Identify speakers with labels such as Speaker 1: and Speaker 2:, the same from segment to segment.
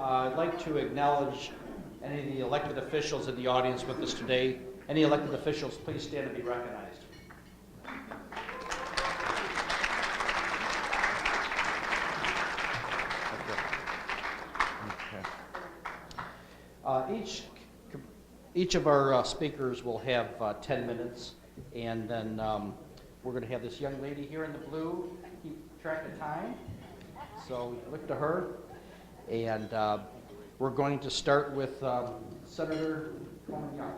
Speaker 1: I'd like to acknowledge any of the elected officials in the audience with us today. Any elected officials, please stand and be recognized. Each of our speakers will have 10 minutes, and then we're going to have this young lady here in the blue keep track of time. So look to her, and we're going to start with Senator Coleman.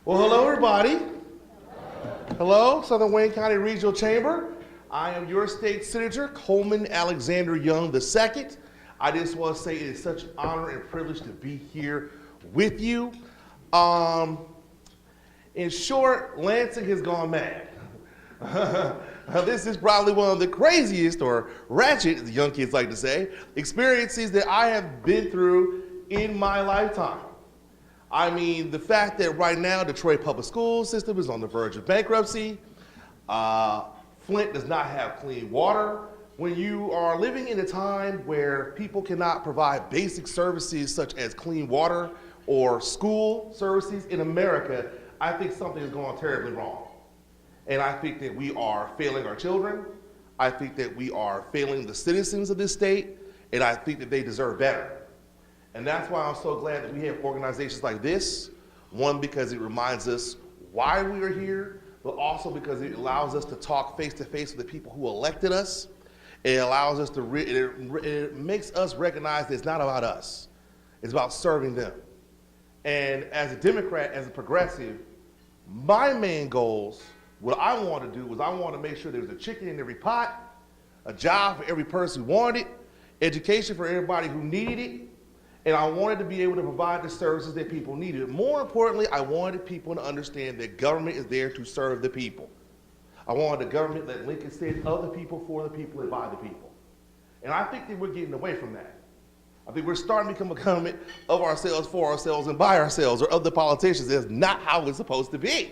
Speaker 2: Well, hello, everybody. Hello, Southern Wayne County Regional Chamber. I am your state senator, Coleman Alexander Young II. I just want to say it is such an honor and privilege to be here with you. In short, Lansing has gone mad. This is probably one of the craziest, or ratchet, as the young kids like to say, experiences that I have been through in my lifetime. I mean, the fact that right now Detroit public school system is on the verge of bankruptcy. Flint does not have clean water. When you are living in a time where people cannot provide basic services such as clean water or school services in America, I think something is going terribly wrong. And I think that we are failing our children. I think that we are failing the citizens of this state, and I think that they deserve better. And that's why I'm so glad that we have organizations like this. One, because it reminds us why we are here, but also because it allows us to talk face to face with the people who elected us. It allows us to, it makes us recognize that it's not about us. It's about serving them. And as a Democrat, as a progressive, my main goals, what I want to do is I want to make sure there's a chicken in every pot, a job for every person who wanted it, education for everybody who needed it, and I wanted to be able to provide the services that people needed. More importantly, I wanted people to understand that government is there to serve the people. I wanted the government that Lincoln said, of the people, for the people, and by the people. And I think that we're getting away from that. I think we're starting to become a government of ourselves, for ourselves, and by ourselves, or of the politicians. That's not how it's supposed to be.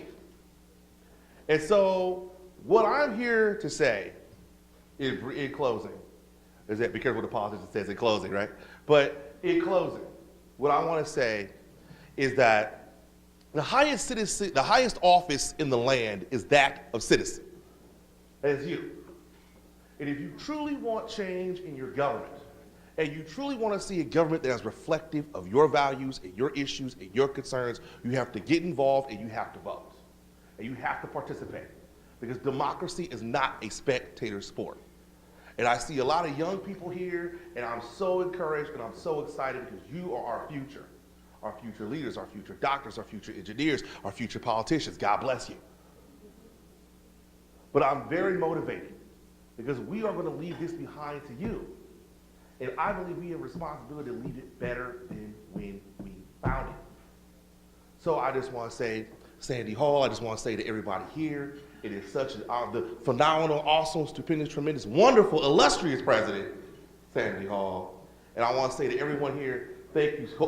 Speaker 2: And so what I'm here to say in closing is that, be careful what the politician says in closing, right? But in closing, what I want to say is that the highest office in the land is that of citizen. That is you. And if you truly want change in your government, and you truly want to see a government that is reflective of your values and your issues and your concerns, you have to get involved and you have to vote. And you have to participate. Because democracy is not a spectator sport. And I see a lot of young people here, and I'm so encouraged and I'm so excited because you are our future. Our future leaders, our future doctors, our future engineers, our future politicians. God bless you. But I'm very motivated because we are going to leave this behind to you. And I believe we have a responsibility to leave it better than when we found it. So I just want to say, Sandy Hall, I just want to say to everybody here, it is such the phenomenal, awesome, stupendous, tremendous, wonderful, illustrious president, Sandy Hall. And I want to say to everyone here, thank you, I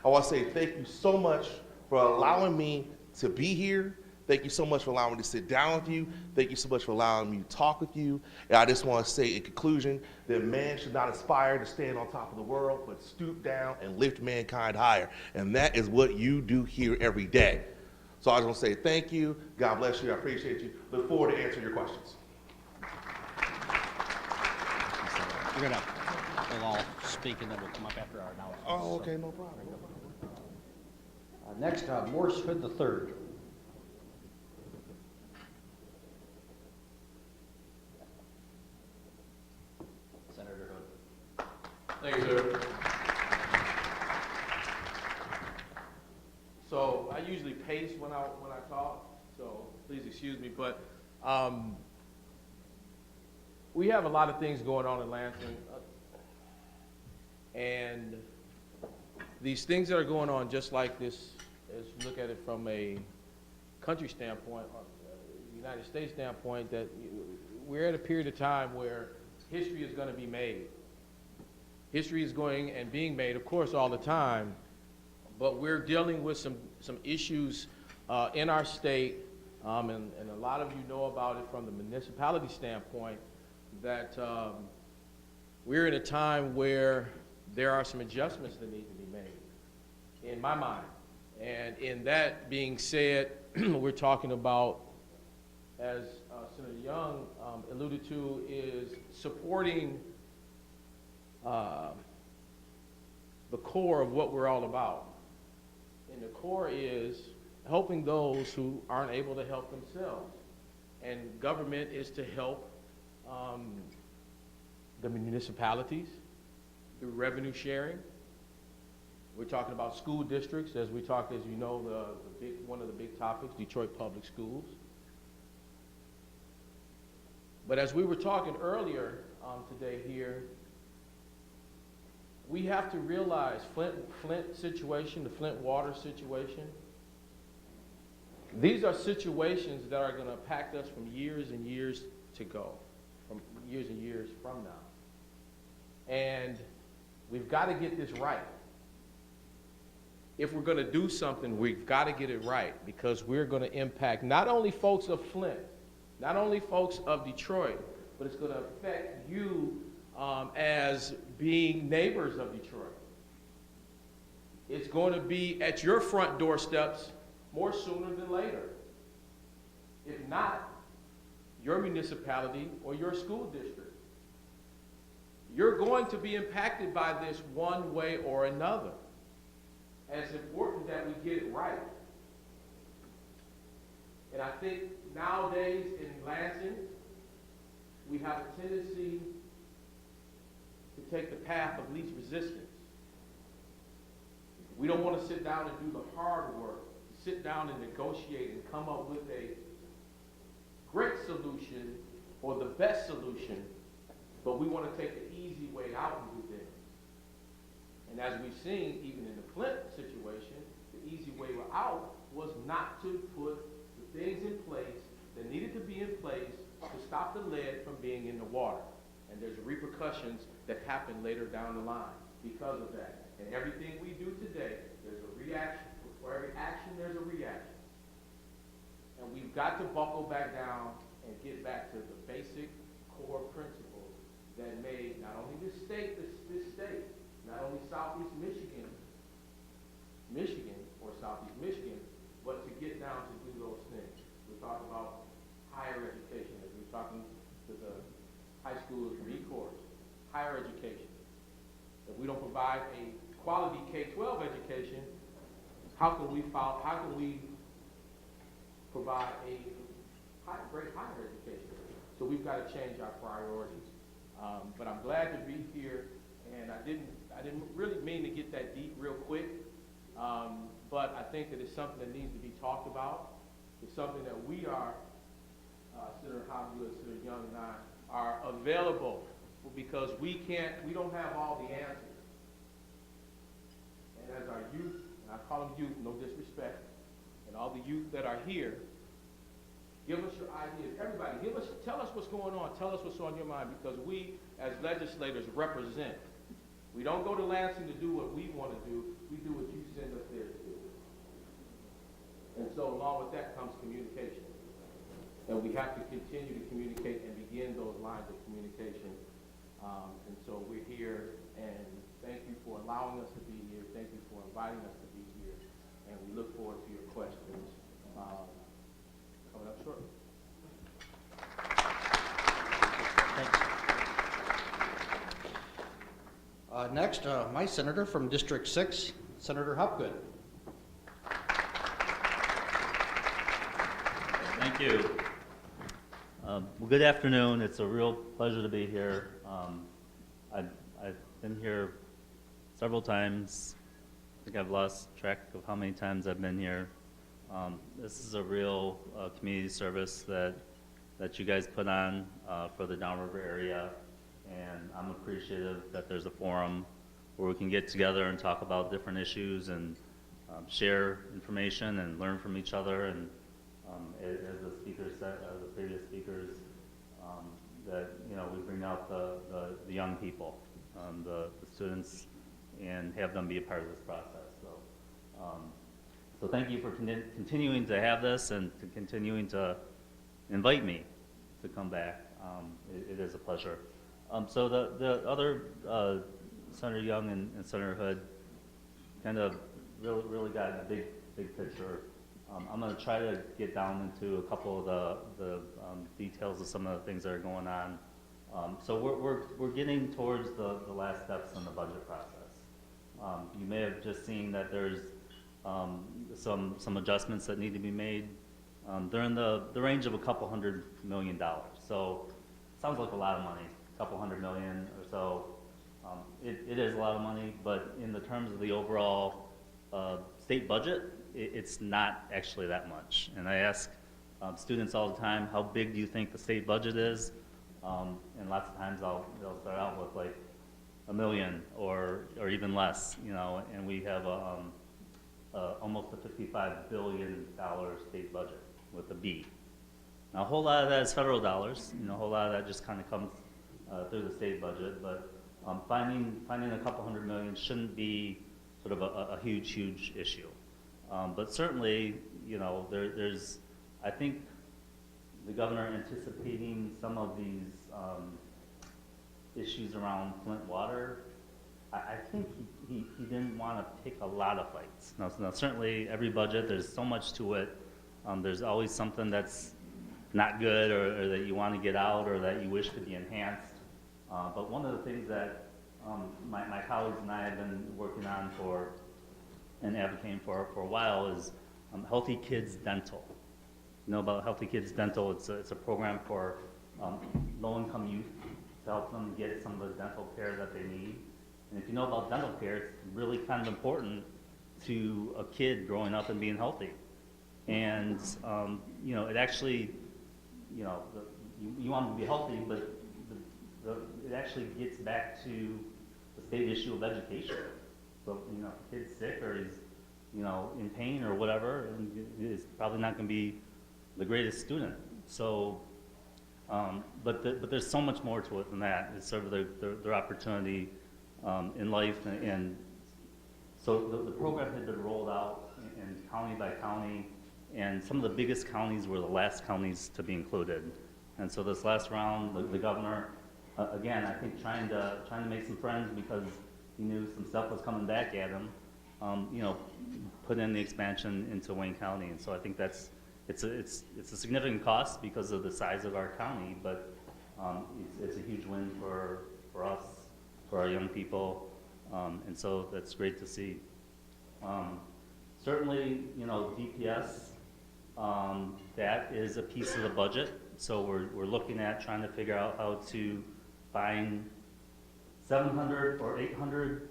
Speaker 2: want to say thank you so much for allowing me to be here. Thank you so much for allowing me to sit down with you. Thank you so much for allowing me to talk with you. And I just want to say in conclusion that man should not aspire to stand on top of the world, but stoop down and lift mankind higher. And that is what you do here every day. So I just want to say thank you. God bless you. I appreciate you. Look forward to answering your questions.
Speaker 1: We're going to all speak, and then we'll come up after our announcements.
Speaker 2: Oh, okay, no problem.
Speaker 1: Next, Morris Hood III. Senator Hood.
Speaker 3: Thank you, sir. So I usually pace when I talk, so please excuse me, but we have a lot of things going on in Lansing, and these things that are going on, just like this, as you look at it from a country standpoint, or United States standpoint, that we're at a period of time where history is going to be made. History is going and being made, of course, all the time, but we're dealing with some issues in our state and a lot of you know about it from the municipality standpoint, that we're in a time where there are some adjustments that need to be made, in my mind. And in that being said, we're talking about, as Senator Young alluded to, is supporting the core of what we're all about. And the core is helping those who aren't able to help themselves. And government is to help the municipalities through revenue sharing. We're talking about school districts, as we talked, as you know, one of the big topics, Detroit Public Schools. But as we were talking earlier today here, we have to realize Flint situation, the Flint water situation, these are situations that are going to impact us from years and years to go, from years and years from now. And we've got to get this right. If we're going to do something, we've got to get it right, because we're going to impact not only folks of Flint, not only folks of Detroit, but it's going to affect you as being neighbors of Detroit. It's going to be at your front doorsteps more sooner than later. If not, your municipality or your school district. You're going to be impacted by this one way or another. And it's important that we get it right. And I think nowadays in Lansing, we have a tendency to take the path of least resistance. We don't want to sit down and do the hard work, sit down and negotiate and come up with a great solution or the best solution, but we want to take the easy way out and do things. And as we've seen, even in the Flint situation, the easy way out was not to put the things in place that needed to be in place to stop the lead from being in the water. And there's repercussions that happen later down the line because of that. And everything we do today, there's a reaction. For every action, there's a reaction. And we've got to buckle back down and get back to the basic core principles that made not only this state, not only Southeast Michigan, or Southeast Michigan, but to get down to do those things. We're talking about higher education, as we're talking to the high schoolers from E-Course, higher education. If we don't provide a quality K-12 education, how can we provide a great higher education? So we've got to change our priorities. But I'm glad to be here, and I didn't really mean to get that deep real quick, but I think that it's something that needs to be talked about. It's something that we are, Senator Hopgood, Senator Young, and I are available, because we don't have all the answers. And as our youth, and I call them youth, no disrespect, and all the youth that are here, give us your ideas. Everybody, tell us what's going on. Tell us what's on your mind, because we, as legislators, represent. We don't go to Lansing to do what we want to do. We do what you send us there to do. And so along with that comes communication. And we have to continue to communicate and begin those lines of communication. And so we're here, and thank you for allowing us to be here. Thank you for inviting us to be here. And we look forward to your questions coming up shortly.
Speaker 1: Thanks. Next, my senator from District 6, Senator Hopgood.
Speaker 4: Thank you. Well, good afternoon. It's a real pleasure to be here. I've been here several times. I think I've lost track of how many times I've been here. This is a real community service that you guys put on for the Downriver area, and I'm appreciative that there's a forum where we can get together and talk about different issues and share information and learn from each other. And as the speaker said, the previous speakers, that we bring out the young people, the students, and have them be a part of this process. So So thank you for continuing to have this and to continuing to invite me to come back. It is a pleasure. So the other, Senator Young and Senator Hood kind of really got a big picture. I'm going to try to get down into a couple of the details of some of the things that are going on. So we're getting towards the last steps in the budget process. You may have just seen that there's some adjustments that need to be made. They're in the range of $200 million. So it sounds like a lot of money, $200 million or so. It is a lot of money, but in the terms of the overall state budget, it's not actually that much. And I ask students all the time, how big do you think the state budget is? And lots of times they'll start out with like $1 million or even less, you know, and we have almost a $55 billion state budget with a B. Now a whole lot of that is federal dollars, you know, a whole lot of that just kind of comes through the state budget, but finding a couple $100 million shouldn't be sort of a huge issue. But certainly, you know, there's, I think the governor anticipating some of these issues around Flint water, I think he didn't want to pick a lot of fights. Now certainly every budget, there's so much to it. There's always something that's not good or that you want to get out or that you wish to be enhanced. But one of the things that my colleagues and I have been working on and advocating for a while is Healthy Kids Dental. You know about Healthy Kids Dental? It's a program for low-income youth to help them get some of the dental care that they need. And if you know about dental care, it's really kind of important to a kid growing up and being healthy. And you know, it actually, you know, you want them to be healthy, but it actually gets back to the state issue of education. So, you know, if a kid's sick or he's, you know, in pain or whatever, he's probably not going to be the greatest student. So, but there's so much more to it than that. It's sort of their opportunity in life, and so the program had been rolled out in county by county, and some of the biggest counties were the last counties to be included. And so this last round, the governor, again, I think trying to make some friends because he knew some stuff was coming back at him, you know, put in the expansion into Wayne County. And so I think it's a significant cost because of the size of our county, but it's a huge win for us, for our young people, and so that's great to see. Certainly, you know, DPS, that is a piece of the budget, so we're looking at trying to figure out how to find $700 or $800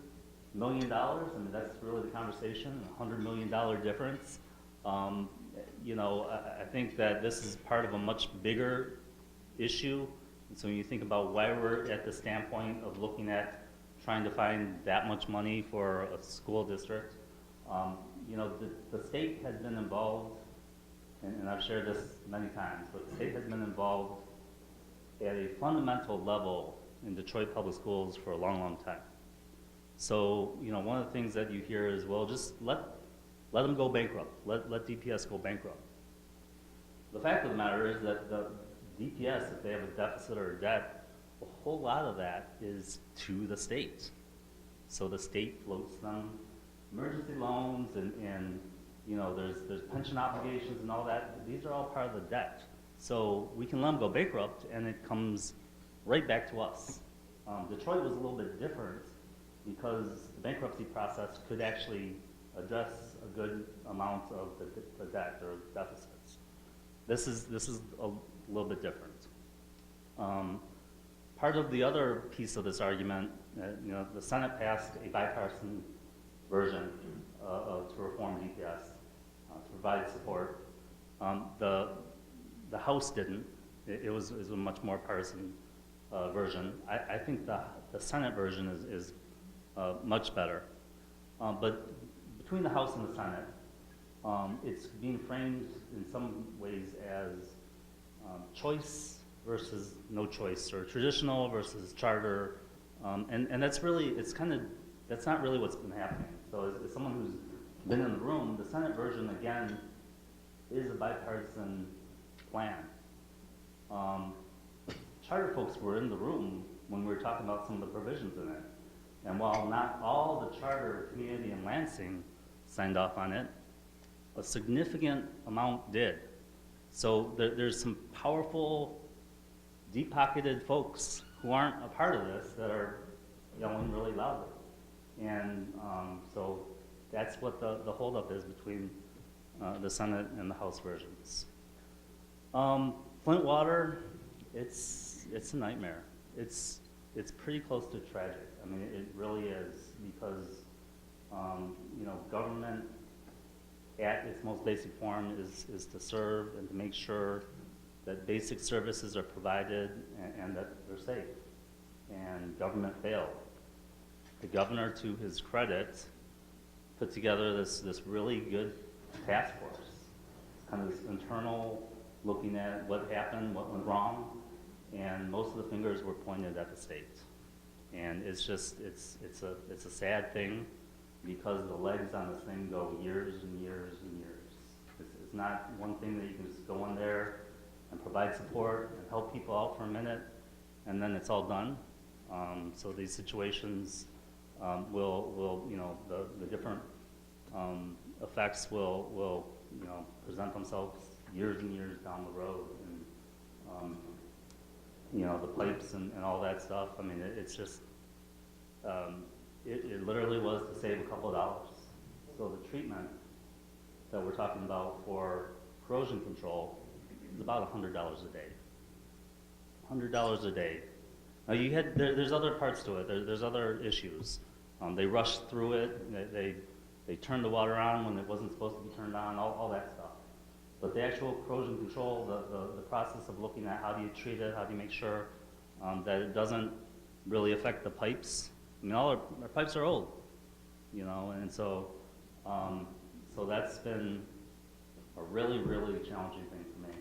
Speaker 4: million. I mean, that's really the conversation, a $100 million difference. You know, I think that this is part of a much bigger issue. And so when you think about why we're at the standpoint of looking at trying to find that much money for a school district, you know, the state has been involved, and I've shared this many times, but the state has been involved at a fundamental level in Detroit Public Schools for a long time. So, you know, one of the things that you hear is, well, just let them go bankrupt. Let DPS go bankrupt. The fact of the matter is that the DPS, if they have a deficit or a debt, a whole lot of that is to the state. So the state floats them emergency loans and you know, there's pension obligations and all that. These are all part of the debt. So we can let them go bankrupt and it comes right back to us. Detroit was a little bit different because the bankruptcy process could actually address a good amount of the debt or deficits. This is a little bit different. Part of the other piece of this argument, you know, the Senate passed a bipartisan version to reform DPS to provide support. The House didn't. It was a much more partisan version. I think the Senate version is much better. But between the House and the Senate, it's being framed in some ways as choice versus no choice, or traditional versus charter, and that's really, that's not really what's been happening. So as someone who's been in the room, the Senate version, again, is a bipartisan plan. Charter folks were in the room when we were talking about some of the provisions in it. And while not all the charter community in Lansing signed off on it, a significant amount did. So there's some powerful, deep-pocketed folks who aren't a part of this that are yelling really loudly. And so that's what the holdup is between the Senate and the House versions. Flint water, it's a nightmare. It's pretty close to tragic. I mean, it really is, because government at its most basic form is to serve and to make sure that basic services are provided and that they're safe. And government failed. The governor, to his credit, put together this really good task force. It's kind of this internal looking at what happened, what went wrong, and most of the fingers were pointed at the state. And it's just, it's a sad thing, because the legs on this thing go years and years and years. It's not one thing that you can just go in there and provide support and help people out for a minute, and then it's all done. So these situations will the different effects will present themselves years and years down the road. And the pipes and all that stuff. I mean, it's just, it literally was to save a couple of dollars. So the treatment that we're talking about for corrosion control is about $100 a day. $100 a day. Now there's other parts to it. There's other issues. They rushed through it. They turned the water on when it wasn't supposed to be turned on. All that stuff. But the actual corrosion control, the process of looking at how do you treat it, how do you make sure that it doesn't really affect the pipes. I mean, all our pipes are old, and so that's been a really, really challenging thing for me.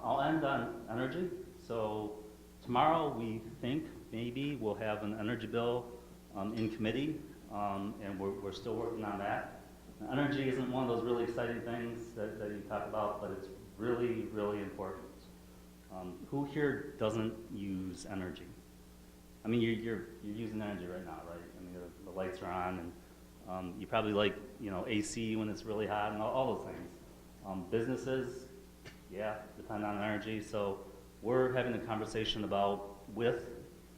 Speaker 4: I'll end on energy. So tomorrow we think maybe we'll have an energy bill in committee, and we're still working on that. Now, energy isn't one of those really exciting things that you talk about, but it's really, really important. Who here doesn't use energy? I mean, you're using energy right now, right? I mean, the lights are on, and you probably like AC when it's really hot, and all those things. Businesses, yeah, depend on energy. So we're having a conversation about, with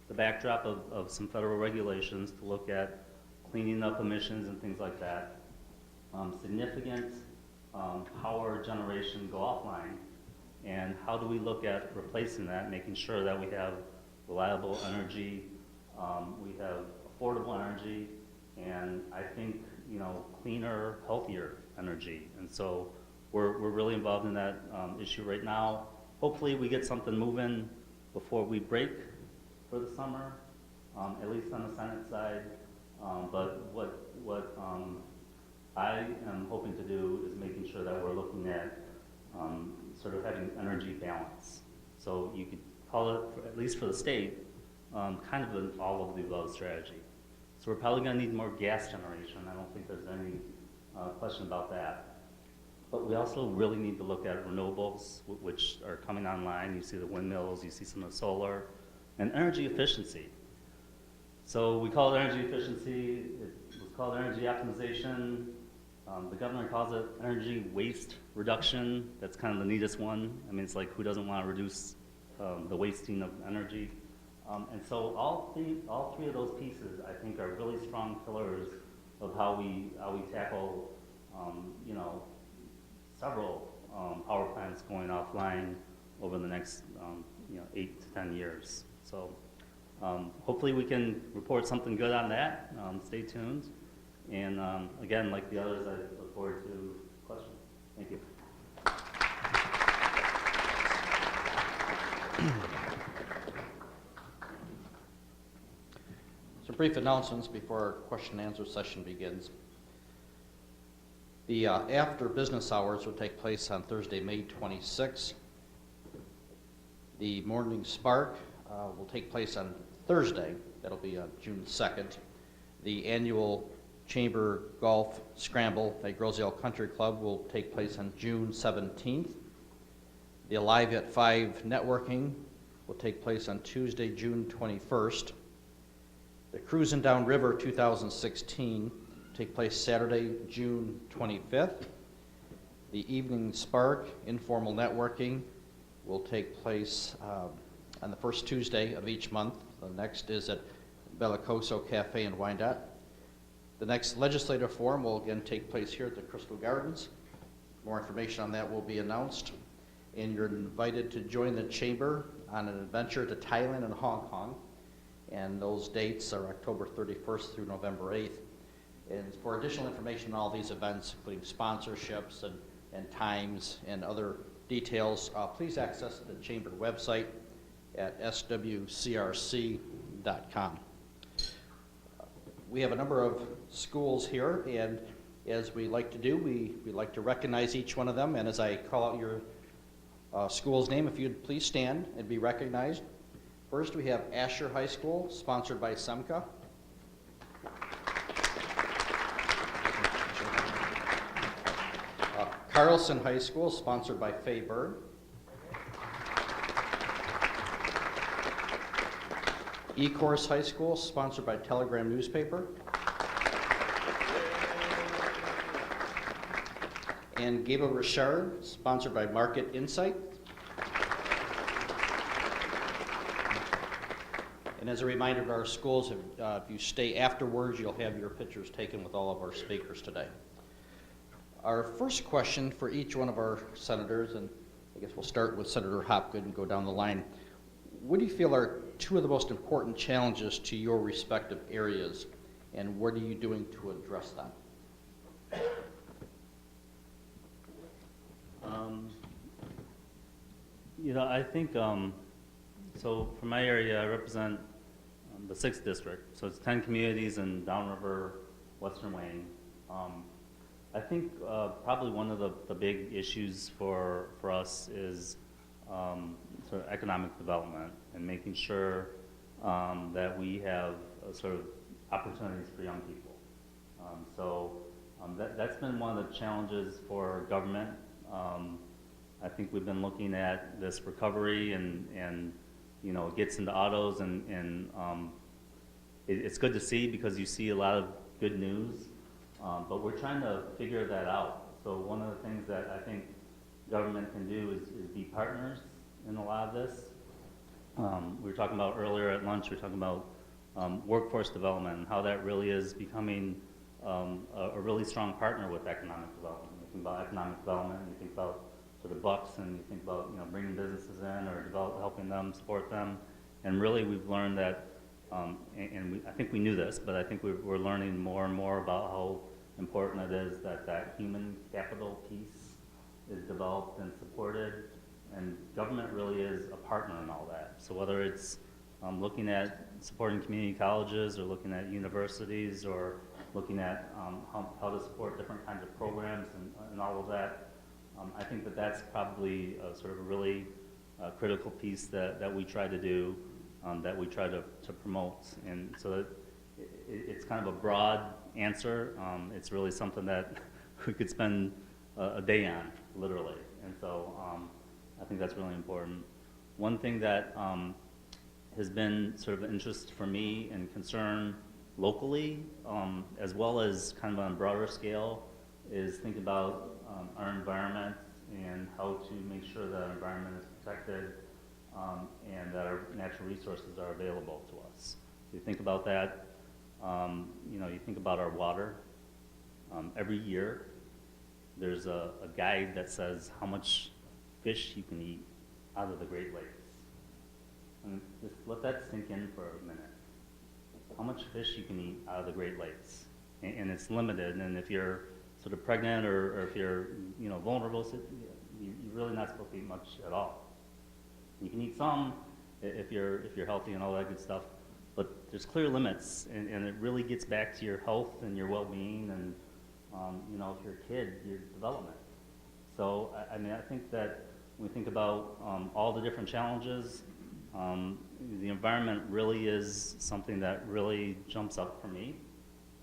Speaker 4: the backdrop of some federal regulations, to look at cleaning up emissions and things like that. Significant power generation go offline, and how do we look at replacing that, making sure that we have reliable energy, we have affordable energy, and I think cleaner, healthier energy. And so we're really involved in that issue right now. Hopefully we get something moving before we break for the summer, at least on the Senate side. But what I am hoping to do is making sure that we're looking at sort of having energy balance. So you could call it, at least for the state, kind of an all of the above strategy. So we're probably going to need more gas generation. I don't think there's any question about that. But we also really need to look at renewables, which are coming online. You see the windmills, you see some of the solar, and energy efficiency. So we call it energy efficiency. It was called energy optimization. The governor calls it energy waste reduction. That's kind of the neatest one. I mean, it's like, who doesn't want to reduce the wasting of energy? And so all three of those pieces, I think, are really strong pillars of how we tackle, several power plants going offline over the next 8 to 10 years. So hopefully we can report something good on that. Stay tuned. And again, like the others, I look forward to questions. Thank you.
Speaker 1: Some brief announcements before our question and answer session begins. The after business hours will take place on Thursday, May 26th. The morning spark will take place on Thursday. That'll be on June 2nd. The annual Chamber Golf Scramble at Grosedale Country Club will take place on June 17th. The Alive at 5 networking will take place on Tuesday, June 21st. The Cruisin' Down River 2016 will take place Saturday, June 25th. The Evening Spark informal networking will take place on the first Tuesday of each month. The next is at Bellicoso Cafe in Wyandotte. The next legislative forum will again take place here at the Crystal Gardens. More information on that will be announced. And you're invited to join the Chamber on an adventure to Thailand and Hong Kong. And those dates are October 31st through November 8th. And for additional information on all these events, including sponsorships and times and other details, please access the Chamber website at swcrc.com. We have a number of schools here, and as we like to do, we like to recognize each one of them. And as I call out your school's name, if you'd please stand and be recognized. First, we have Asher High School, sponsored by SEMCA. Carlson High School, sponsored by Fay Bird. Ecorse High School, sponsored by Telegram Newspaper. And Gable Richard, sponsored by Market Insight. And as a reminder to our schools, if you stay afterwards, you'll have your pictures taken with all of our speakers today. Our first question for each one of our senators, and I guess we'll start with Senator Hopgood and go down the line. What do you feel are two of the most important challenges to your respective areas, and what are you doing to address them?
Speaker 4: I think, so for my area, I represent the 6th district, so it's 10 communities in Downriver, Western Wayne. I think probably one of the big issues for us is sort of economic development and making sure that we have sort of opportunities for young people. That's been one of the challenges for government. I think we've been looking at this recovery and it gets into autos and it's good to see because you see a lot of good news, but we're trying to figure that out. So one of the things that I think government can do is be partners in a lot of this. We were talking about earlier at lunch, we were talking about workforce development and how that really is becoming a really strong partner with economic development. You think about economic development, you think about sort of bucks, and you think about bringing businesses in or helping them, support them. And really we've learned that, I think we knew this, but I think we're learning more and more about how important it is that human capital piece is developed and supported, and government really is a partner in all that. So whether it's looking at supporting community colleges or looking at universities or looking at how to support different kinds of programs and all of that, I think that's probably sort of a really critical piece that we try to do, that we try to promote. And so that it's kind of a broad answer. It's really something that we could spend a day on, literally. And so I think that's really important. One thing that has been sort of an interest for me and concern locally, as well as kind of on a broader scale, is think about our environment and how to make sure that our environment is protected and that our natural resources are available to us. So you think about that, you think about our water. Every year there's a guide that says how much fish you can eat out of the Great Lakes. And just let that sink in for a minute. How much fish you can eat out of the Great Lakes. And it's limited, and if you're sort of pregnant or if you're vulnerable, you're really not supposed to eat much at all. You can eat some if you're healthy and all that good stuff, but there's clear limits, and it really gets back to your health and your well-being and if you're a kid, your development. So I think that when we think about all the different challenges, the environment really is something that really jumps up for me.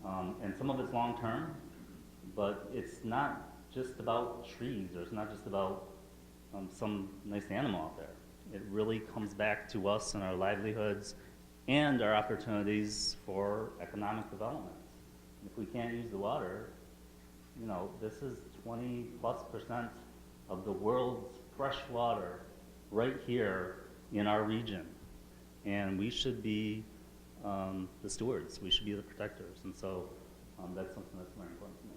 Speaker 4: And some of it's long-term, but it's not just about trees, or it's not just about some nice animal out there. It really comes back to us and our livelihoods and our opportunities for economic development. If we can't use the water, you know, this is 20+% of the world's fresh water right here in our region. And we should be the stewards, we should be the protectors. And so that's something that's very important to me.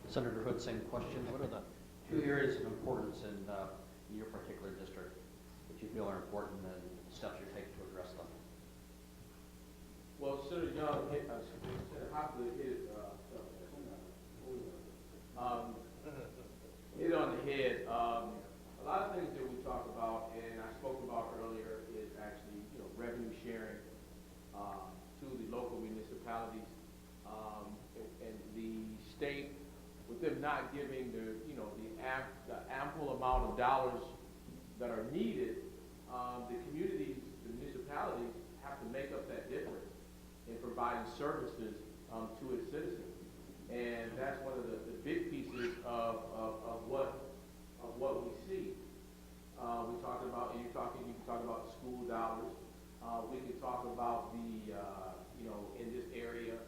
Speaker 1: Senator Hood, same question. What are the 2 areas of importance in your particular district that you feel are important and steps you're taking to address them?
Speaker 3: Well, Senator Young hit, Senator Hopgood hit hit on the head. A lot of things that we talk about, and I spoke about earlier, is actually, you know, revenue sharing to the local municipalities, and the state, with them not giving the, you know, the ample amount of dollars that are needed, the communities, the municipalities have to make up that difference in providing services to its citizens. And that's one of the big pieces of what we see. We talked about, and you can talk about school dollars. We can talk about the, you know, in this area,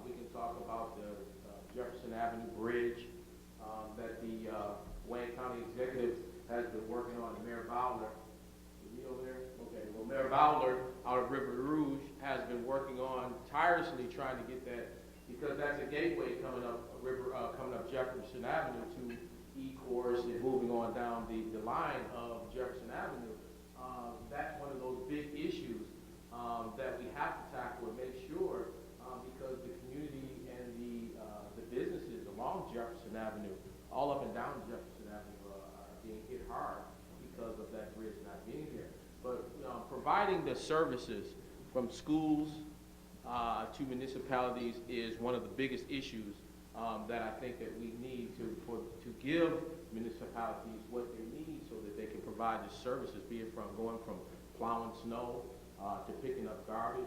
Speaker 3: we can talk about the Jefferson Avenue Bridge that the Wayne County Executive has been working on. Mayor Bowler, is he over there? Okay, well, Mayor Bowler out of River Rouge has been working on tirelessly trying to get that, because that's a gateway coming up Jefferson Avenue to E-course and moving on down the line of Jefferson Avenue. That's one of those big issues that we have to tackle and make sure, because the community and the businesses along Jefferson Avenue, all up and down Jefferson Avenue, are being hit hard because of that bridge not being there. But providing the services from schools to municipalities is one of the biggest issues that I think that we need to give municipalities what they need so that they can provide the services, be it from going from plowing snow to picking up garbage,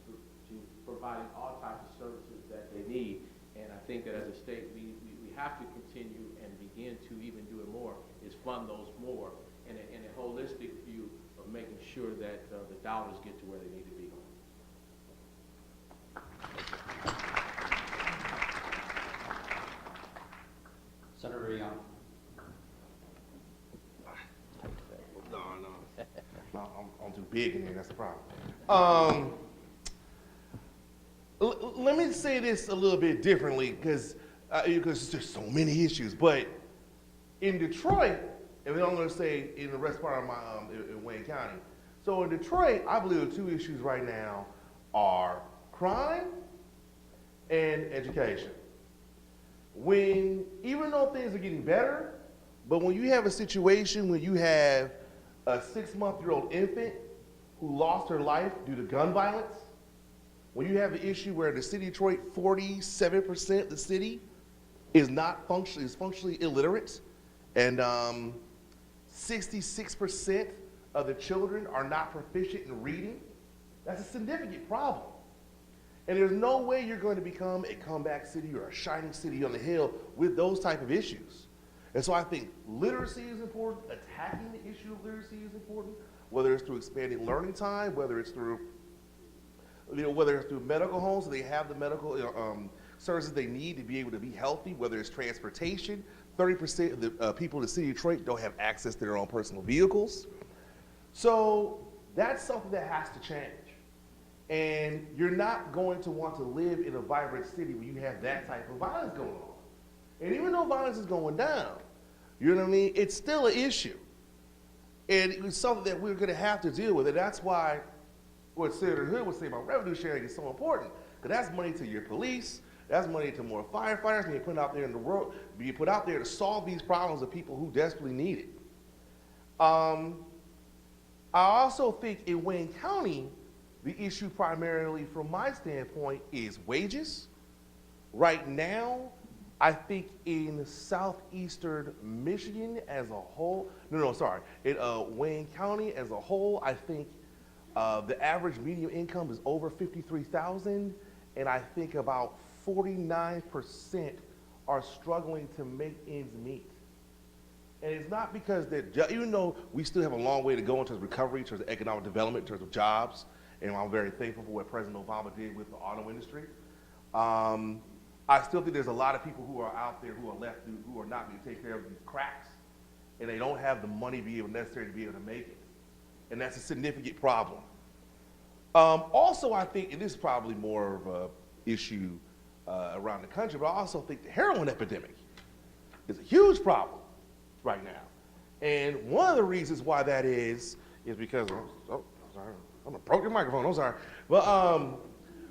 Speaker 3: to providing all types of services that they need. And I think that as a state, we have to continue and begin to even do it more, is fund those more in a holistic view of making sure that the dollars get to where they need to be.
Speaker 1: Senator Young.
Speaker 2: No, I'm too big in here, that's the problem. Let me say this a little bit differently, because there's just so many issues. But in Detroit, and I'm going to say in the rest part of my in Wayne County. So in Detroit, I believe the 2 issues right now are crime and education. Even though things are getting better, but when you have a situation where you have a 6-month-old infant who lost her life due to gun violence, when you have an issue where the city of Detroit, 47% of the city is functionally illiterate, and 66% of the children are not proficient in reading, that's a significant problem. And there's no way you're going to become a comeback city or a shining city on the hill with those type of issues. And so I think literacy is important, attacking the issue of literacy is important, whether it's through expanding learning time, whether it's through medical homes, so they have the medical services they need to be able to be healthy, whether it's transportation. 30% of the people in the city of Detroit don't have access to their own personal vehicles. So that's something that has to change. And you're not going to want to live in a vibrant city where you have that type of violence going on. And even though violence is going down, you know what I mean, it's still an issue. And it's something that we're going to have to deal with. And that's why what Senator Hood was saying about revenue sharing is so important. Because that's money to your police, that's money to more firefighters being put out there in the world, being put out there to solve these problems of people who desperately need it. I also think in Wayne County, the issue primarily from my standpoint is wages. Right now, I think in southeastern Michigan as a whole, in Wayne County as a whole, I think the average median income is over 53,000, and I think about 49% are struggling to make ends meet. And it's not because even though we still have a long way to go in terms of recovery, in terms of economic development, in terms of jobs, and I'm very thankful for what President Obama did with the auto industry, I still think there's a lot of people who are out there who are left, who are not going to take care of these cracks, and they don't have the money necessary to be able to make it. And that's a significant problem. Also, I think, and this is probably more of an issue around the country, but I also think the heroin epidemic is a huge problem right now. And one of the reasons why that is because, oh, sorry, I'm gonna broke your microphone, I'm sorry. But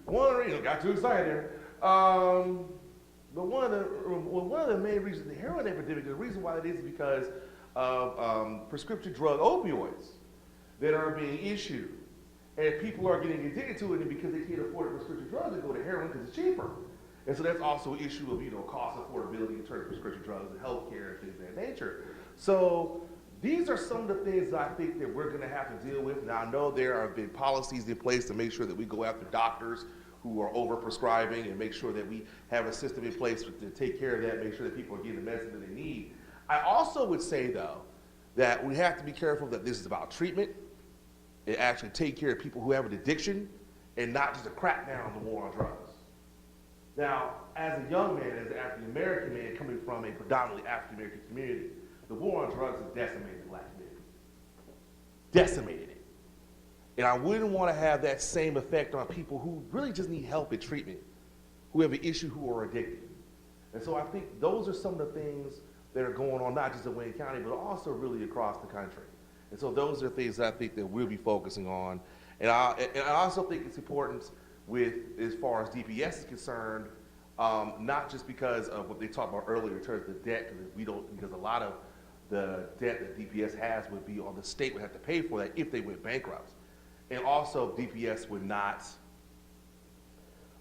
Speaker 2: one of the reasons, got too excited there. But one of the main reasons the heroin epidemic, the reason why that is because of prescription drug opioids that are being issued. And people are getting addicted to it, and because they can't afford a prescription drug, they go to heroin because it's cheaper. And so that's also an issue of, cost affordability in terms of prescription drugs and healthcare and things of that nature. So these are some of the things that I think that we're gonna have to deal with. Now I know there have been policies in place to make sure that we go after doctors who are overprescribing and make sure that we have a system in place to take care of that, make sure that people are getting the medicine that they need. I also would say though, that we have to be careful that this is about treatment and actually take care of people who have an addiction and not just a crackdown on the war on drugs. Now, as a young man, as an African-American man coming from a predominantly African-American community, the war on drugs has decimated the black community. Decimated it. And I wouldn't want to have that same effect on people who really just need help and treatment, who have an issue, who are addicted. And so I think those are some of the things that are going on, not just in Wayne County, but also really across the country. And so those are things that I think that we'll be focusing on. And I also think it's important with, as far as DPS is concerned, not just because of what they talked about earlier in terms of the debt, because a lot of the debt that DPS has would be on the state would have to pay for that if they went bankrupt. And also DPS would not,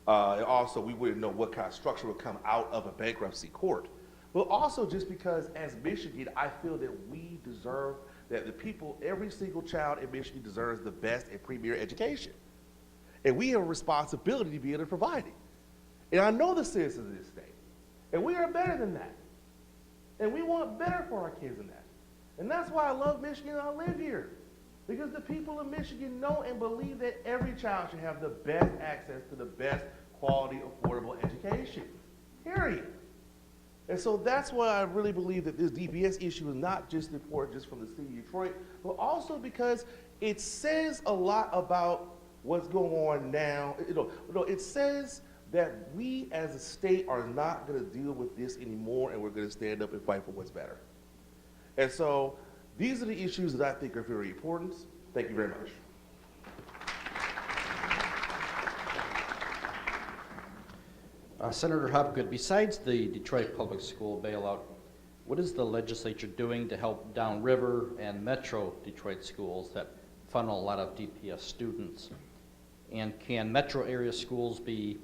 Speaker 2: and also we wouldn't know what kind of structure would come out of a bankruptcy court. But also just because as Michigan, I feel that we deserve, that the people, every single child in Michigan deserves the best and premier education. And we have a responsibility to be able to provide it. And I know the citizens of this state, and we are better than that. And we want better for our kids than that. And that's why I love Michigan and I live here. Because the people of Michigan know and believe that every child should have the best access to the best quality, affordable education, period. And so that's why I really believe that this DPS issue is not just important just from the city of Detroit, but also because it says a lot about what's going on now. It says that we as a state are not going to deal with this anymore, and we're going to stand up and fight for what's better. And so these are the issues that I think are very important. Thank you very much.
Speaker 1: Senator Hopgood, besides the Detroit Public School bailout, what is the legislature doing to help downriver and metro Detroit schools that funnel a lot of DPS students? And can metro area schools be